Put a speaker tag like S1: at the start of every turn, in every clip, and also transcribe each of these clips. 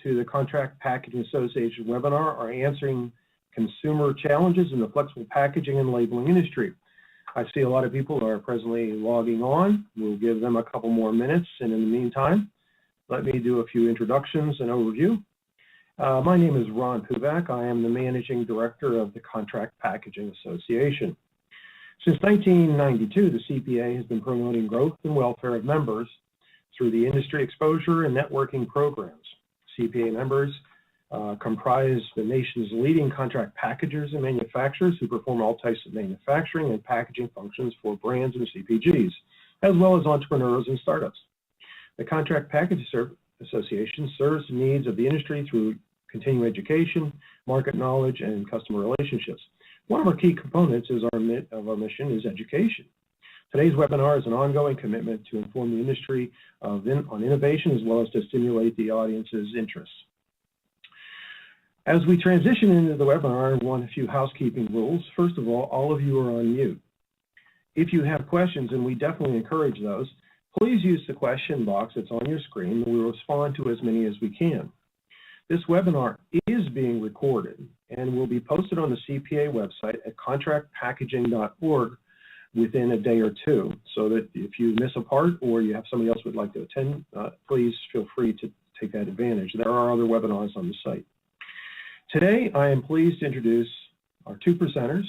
S1: to the Contract Packaging Association webinar are answering consumer challenges in the flexible packaging and labeling industry. I see a lot of people are presently logging on. We'll give them a couple more minutes, and in the meantime, let me do a few introductions and overview. My name is Ron Puvak. I am the Managing Director of the Contract Packaging Association. Since 1992, the CPA has been promoting growth and welfare of members through the industry exposure and networking programs. CPA members comprise the nation's leading contract packagers and manufacturers who perform all types of manufacturing and packaging functions for brands and CPGs, as well as entrepreneurs and startups. The Contract Packaging Association serves the needs of the industry through continuing education, market knowledge, and customer relationships. One of our key components of our mission is education. Today's webinar is an ongoing commitment to inform the industry on innovation as well as to stimulate the audience's interests. As we transition into the webinar, I want a few housekeeping rules. First of all of you are on mute. If you have questions, and we definitely encourage those, please use the question box that's on your screen, and we will respond to as many as we can. This webinar is being recorded and will be posted on the CPA website at contractpackaging.org within a day or two, so that if you miss a part or you have somebody else who would like to attend, please feel free to take that advantage. There are other webinars on the site. Today, I am pleased to introduce our two presenters.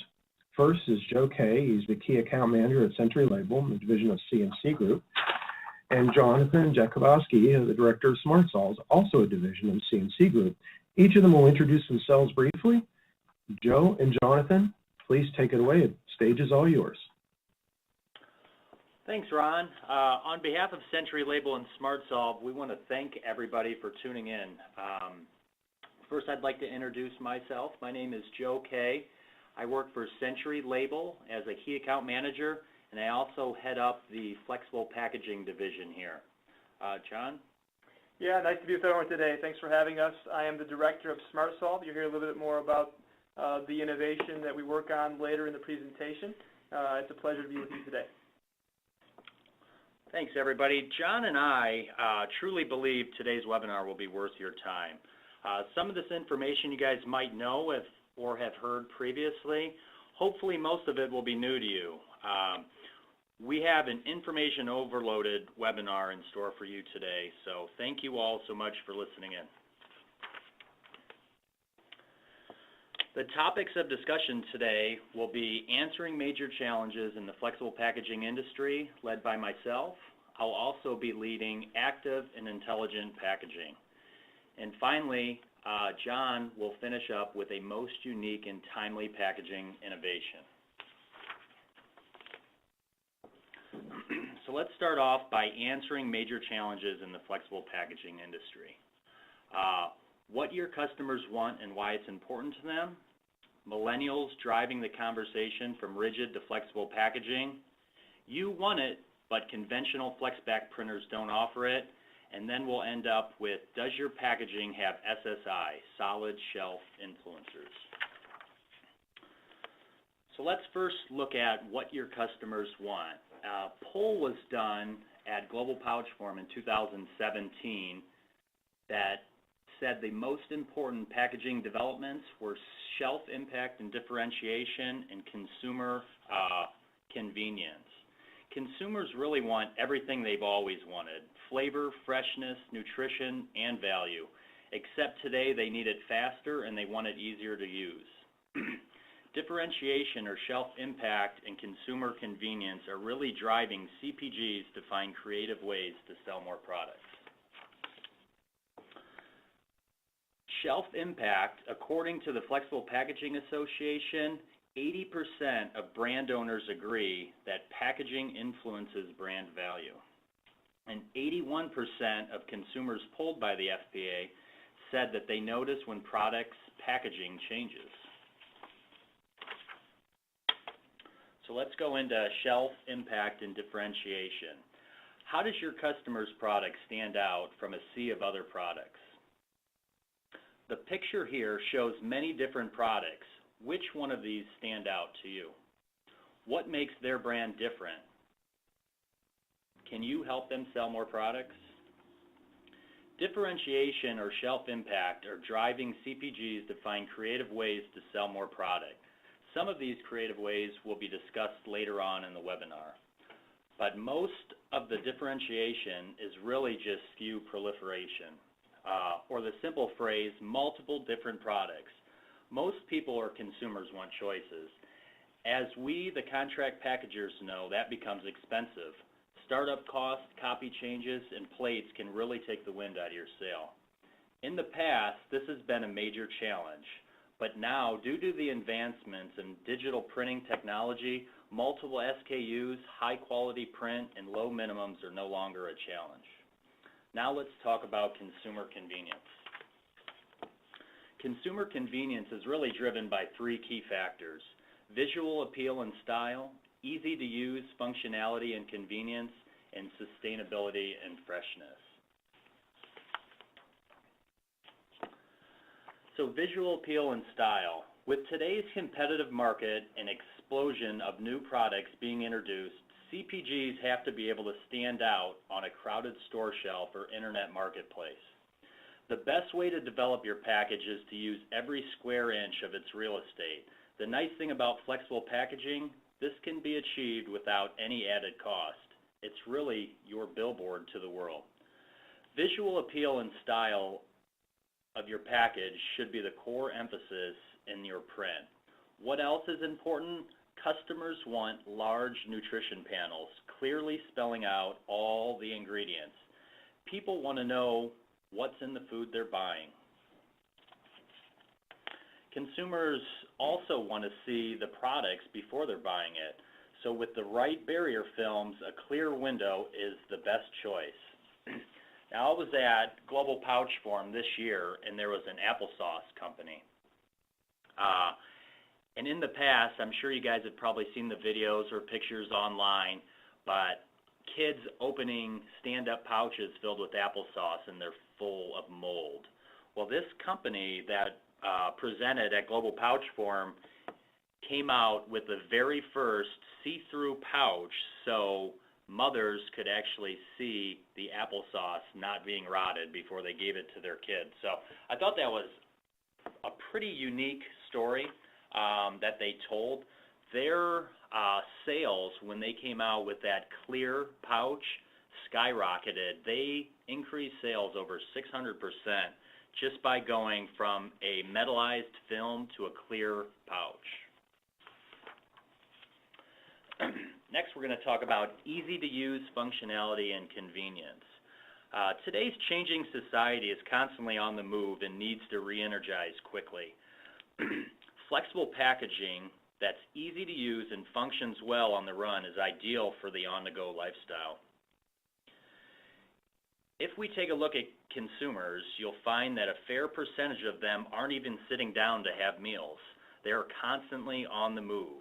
S1: First is Joe Kay. He's the Key Account Manager at Century Label, the division of C&C Group. And Jonathan Jakubowski, the Director of SmartSolves, also a division of C&C Group. Each of them will introduce themselves briefly. Joe and Jonathan, please take it away. The stage is all yours.
S2: Thanks, Ron. On behalf of Century Label and SmartSolve, we want to thank everybody for tuning in. First, I'd like to introduce myself. My name is Joe Kay. I work for Century Label as a Key Account Manager, and I also head up the Flexible Packaging Division here. John?
S3: Yeah, nice to be with everyone today. Thanks for having us. I am the Director of SmartSolve. You'll hear a little bit more about the innovation that we work on later in the presentation. It's a pleasure to be with you today.
S2: Thanks, everybody. John and I truly believe today's webinar will be worth your time. Some of this information you guys might know or have heard previously. Hopefully, most of it will be new to you. We have an information overloaded webinar in store for you today, so thank you all so much for listening in. The topics of discussion today will be answering major challenges in the flexible packaging industry, led by myself. I'll also be leading active and intelligent packaging. And finally, John will finish up with a most unique and timely packaging innovation. So let's start off by answering major challenges in the flexible packaging industry. What your customers want and why it's important to them. Millennials driving the conversation from rigid to flexible packaging. You want it, but conventional FlexPak printers don't offer it. And then we'll end up with, does your packaging have SSI, solid shelf influencers? So let's first look at what your customers want. A poll was done at Global Pouch Forum in 2017 that said the most important packaging developments were shelf impact and differentiation and consumer convenience. Consumers really want everything they've always wanted: flavor, freshness, nutrition, and value. Except today they need it faster and they want it easier to use. Differentiation or shelf impact and consumer convenience are really driving CPGs to find creative ways to sell more products. Shelf impact, according to the Flexible Packaging Association, 80% of brand owners agree that packaging influences brand value. And 81% of consumers polled by the FPA said that they notice when products' packaging changes. So let's go into shelf impact and differentiation. How does your customer's product stand out from a sea of other products? The picture here shows many different products. Which one of these stand out to you? What makes their brand different? Can you help them sell more products? Differentiation or shelf impact are driving CPGs to find creative ways to sell more product. Some of these creative ways will be discussed later on in the webinar. But most of the differentiation is really just SKU proliferation, or the simple phrase, multiple different products. Most people or consumers want choices. As we, the contract packagers, know, that becomes expensive. Startup costs, copy changes, and plates can really take the wind out of your sail. In the past, this has been a major challenge, but now, due to the advancements in digital printing technology, multiple SKUs, high-quality print, and low minimums are no longer a challenge. Now let's talk about consumer convenience. Consumer convenience is really driven by three key factors: visual appeal and style, easy-to-use functionality and convenience, and sustainability and freshness. So visual appeal and style. With today's competitive market and explosion of new products being introduced, CPGs have to be able to stand out on a crowded store shelf or internet marketplace. The best way to develop your package is to use every square inch of its real estate. The nice thing about flexible packaging, this can be achieved without any added cost. It's really your billboard to the world. Visual appeal and style of your package should be the core emphasis in your print. What else is important? Customers want large nutrition panels, clearly spelling out all the ingredients. People want to know what's in the food they're buying. Consumers also want to see the products before they're buying it. So with the right barrier films, a clear window is the best choice. Now, I was at Global Pouch Forum this year, and there was an applesauce company. And in the past, I'm sure you guys have probably seen the videos or pictures online, but kids opening stand-up pouches filled with applesauce, and they're full of mold. Well, this company that presented at Global Pouch Forum came out with the very first see-through pouch so mothers could actually see the applesauce not being rotted before they gave it to their kids. So I thought that was a pretty unique story that they told. Their sales, when they came out with that clear pouch, skyrocketed. They increased sales over 600% just by going from a metallized film to a clear pouch. Next, we're going to talk about easy-to-use functionality and convenience. Today's changing society is constantly on the move and needs to re-energize quickly. Flexible packaging that's easy to use and functions well on the run is ideal for the on-the-go lifestyle. If we take a look at consumers, you'll find that a fair percentage of them aren't even sitting down to have meals. They are constantly on the move.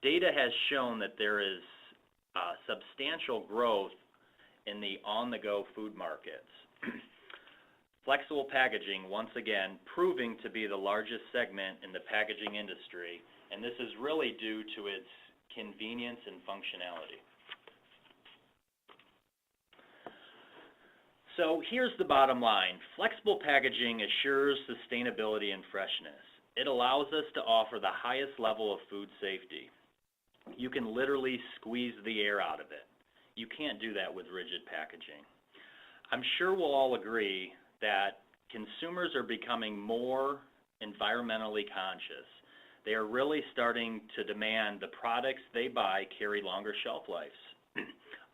S2: Data has shown that there is substantial growth in the on-the-go food markets. Flexible packaging, once again, proving to be the largest segment in the packaging industry, and this is really due to its convenience and functionality. So here's the bottom line. Flexible packaging assures sustainability and freshness. It allows us to offer the highest level of food safety. You can literally squeeze the air out of it. You can't do that with rigid packaging. I'm sure we'll all agree that consumers are becoming more environmentally conscious. They are really starting to demand the products they buy carry longer shelf lives.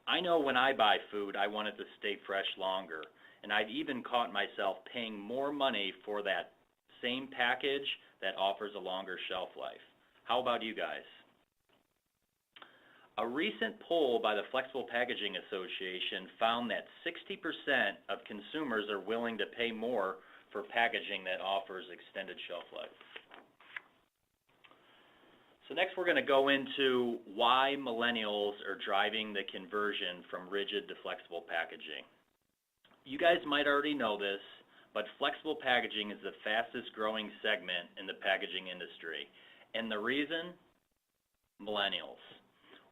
S2: I know when I buy food, I want it to stay fresh longer, and I've even caught myself paying more money for that same package that offers a longer shelf life. How about you guys? A recent poll by the Flexible Packaging Association found that 60% of consumers are willing to pay more for packaging that offers extended shelf life. So next we're going to go into why millennials are driving the conversion from rigid to flexible packaging. You guys might already know this, but flexible packaging is the fastest growing segment in the packaging industry. And the reason? Millennials.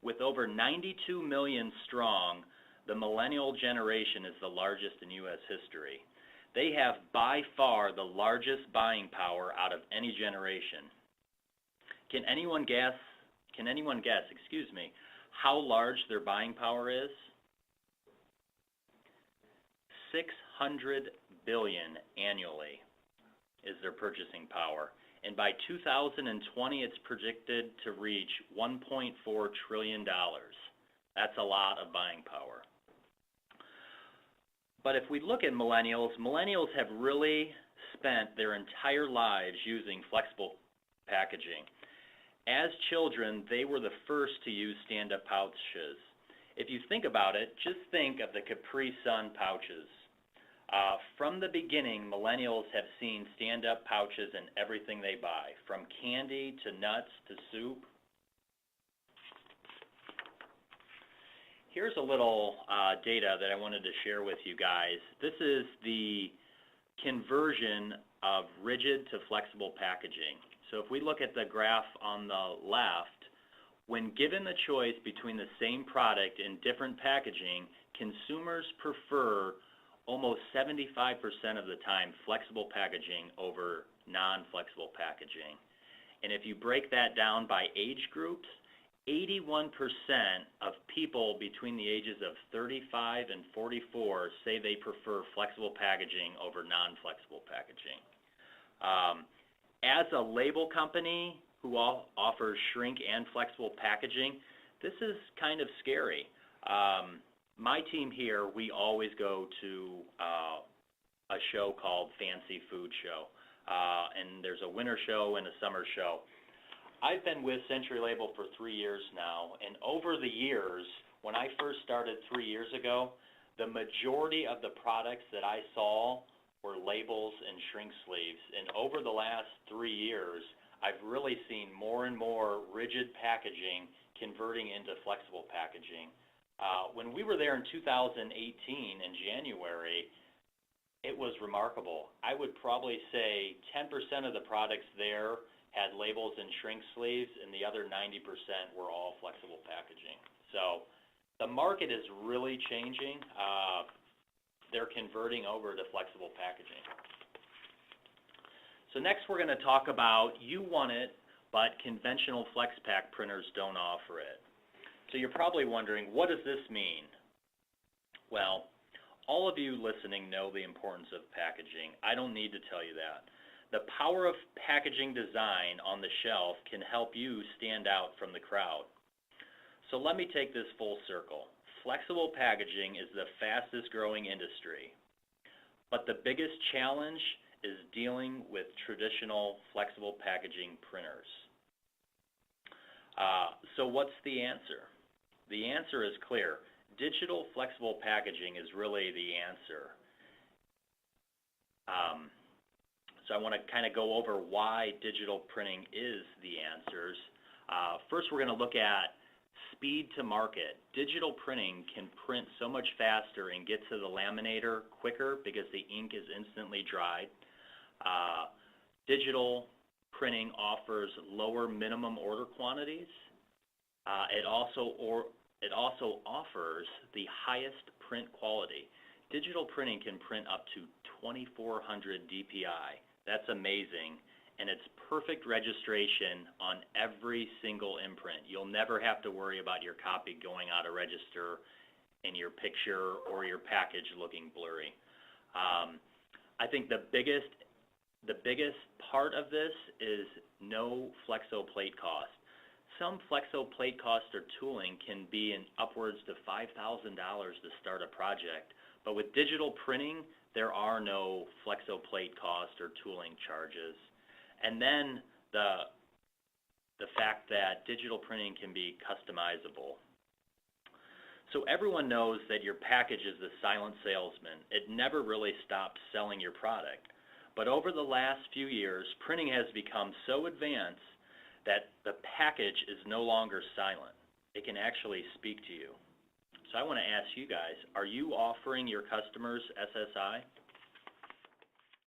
S2: With over 92 million strong, the millennial generation is the largest in U.S. history. They have by far the largest buying power out of any generation. Can anyone guess, how large their buying power is? $600 billion annually is their purchasing power. And by 2020, it's predicted to reach $1.4 trillion. That's a lot of buying power. But if we look at millennials have really spent their entire lives using flexible packaging. As children, they were the first to use stand-up pouches. If you think about it, just think of the Capri Sun pouches. From the beginning, millennials have seen stand-up pouches in everything they buy, from candy to nuts to soup. Here's a little data that I wanted to share with you guys. This is the conversion of rigid to flexible packaging. So if we look at the graph on the left, when given the choice between the same product in different packaging, consumers prefer almost 75% of the time flexible packaging over non-flexible packaging. And if you break that down by age groups, 81% of people between the ages of 35 and 44 say they prefer flexible packaging over non-flexible packaging. As a label company who offers shrink and flexible packaging, this is kind of scary. My team here, we always go to a show called Fancy Food Show, and there's a winter show and a summer show. I've been with Century Label for 3 years now, and over the years, when I first started 3 years ago, the majority of the products that I saw were labels and shrink sleeves, and over the last 3 years, I've really seen more and more rigid packaging converting into flexible packaging. When we were there in 2018 in January, it was remarkable. I would probably say 10% of the products there had labels and shrink sleeves, and the other 90% were all flexible packaging. So the market is really changing. They're converting over to flexible packaging. So next we're going to talk about you want it, but conventional FlexPak printers don't offer it. So you're probably wondering, what does this mean? Well, all of you listening know the importance of packaging. I don't need to tell you that. The power of packaging design on the shelf can help you stand out from the crowd. So let me take this full circle. Flexible packaging is the fastest growing industry, but the biggest challenge is dealing with traditional flexible packaging printers. So what's the answer? The answer is clear. Digital flexible packaging is really the answer. So I want to kind of go over why digital printing is the answers. First, we're going to look at speed to market. Digital printing can print so much faster and get to the laminator quicker because the ink is instantly dried. Digital printing offers lower minimum order quantities. It also offers the highest print quality. Digital printing can print up to 2400 DPI. That's amazing, and it's perfect registration on every single imprint. You'll never have to worry about your copy going out of register and your picture or your package looking blurry. I think the biggest part of this is no flexo plate cost. Some flexo plate cost or tooling can be in upwards to $5,000 to start a project, but with digital printing, there are no flexo plate cost or tooling charges. And then the fact that digital printing can be customizable. So everyone knows that your package is the silent salesman. It never really stops selling your product. But over the last few years, printing has become so advanced that the package is no longer silent. It can actually speak to you. So I want to ask you guys, are you offering your customers SSI?